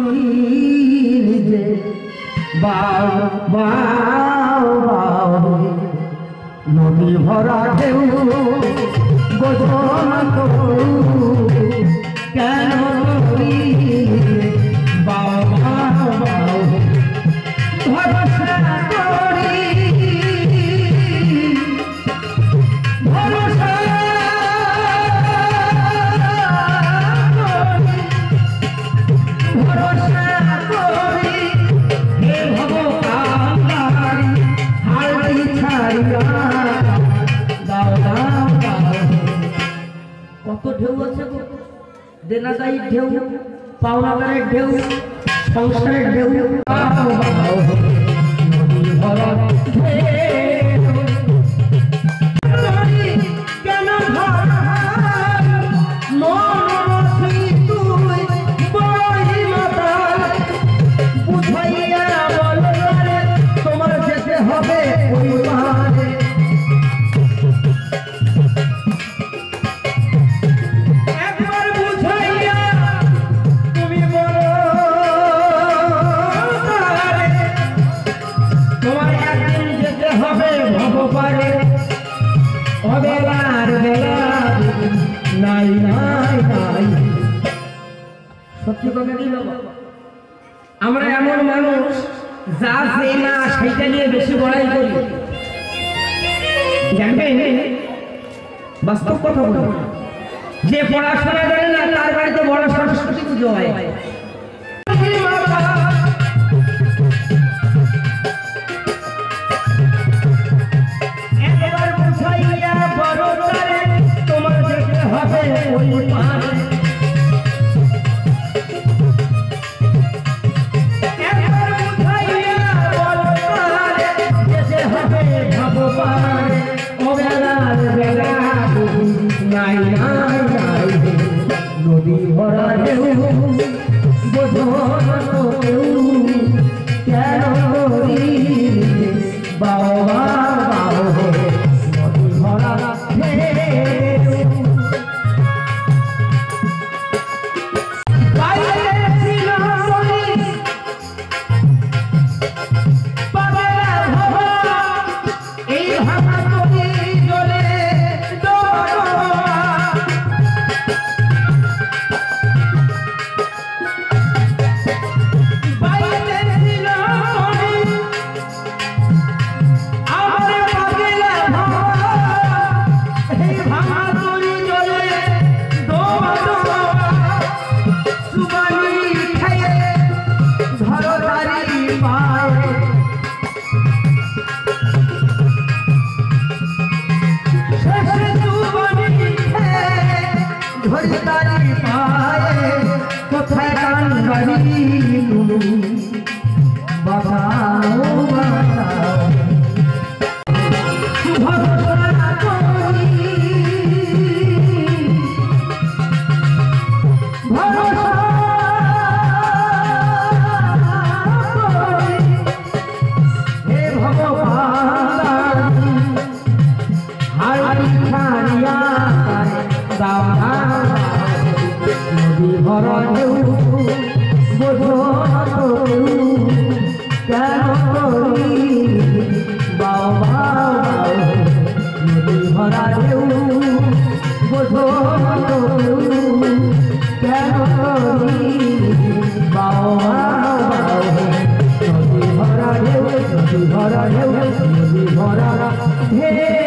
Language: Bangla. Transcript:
করিলি যে বাউ বাউ বাউ নদী ভরা ঢেউ বোঝনা তো কেন করিলি বাউ বাউ বাউ ভরসা করি ভরসা ভরসা করি হে ভগবান হারি ছাড়িয়া দাও দাও দাও। কত ঢেউ আছে গো, দেনাদায়ীর ঢেউ, পাওনাদারের ঢেউ, সংসারের ঢেউ, নদী ভরা কেন মনি তুই বড়ই মাতা বুঝাইয়া বলে তোমার যেতে হবে ওই পারে। একবার বুঝাইয়া তুমি বলো তোমার একদিন যেতে হবে ভগবানে অবেলার বেলা নাই নাই নাই। সত্যি কথা কি বাবা, আমরা এমন মানুষ যা যে না সেটা নিয়ে বেশি বড়াই করি, জানবেন বাস্তব কথা বলি। যে পড়াশোনা করে না তার বাড়িতে বড় সরস্বতী পুজো হয়। একবার বুঝাইয়া বড় করে তোমার যেতে হবে ওই পারে। একবার বুঝাইয়া বড় করে যেতে হবে ভগবান অবেলার বেলা নাই নাই নাই। নদী ভরা ঢেউ বোঝো না কেউ কেন করিলি বাউ বাউ নদী ভরা ঢেউ। বাইরে ছিল মনি পাগলা ভাবা এই ভাঙা নদী জলে ডোবা। বাইরে ছিল মনি আমার পাগলা ভাবা এই ভাঙা নদী জলে ডোবা ডোবা। সুবানি খাইয়ে ধরো তারি পায়ে শেষে সুবানি খেয়ে ধরে তারি পায়ে কোথায় গান গাড়ি বাঁচাও বাঁচাও। ভরসা করি ভরসা করি হে ভগবান হারি ছাড়িয়া দাও দাও। নদী ভরা ঢেউ বোঝো না তো কেউ কেন করিলি বাউ বাউ বাউ। নদী ভরা ঢেউ বোঝো না তো কেন করিলি বাউ বাউ বাউ। নদী ভরা ঢেউ নদী ভরা ঢেউ নদী ভরা ঢেউ।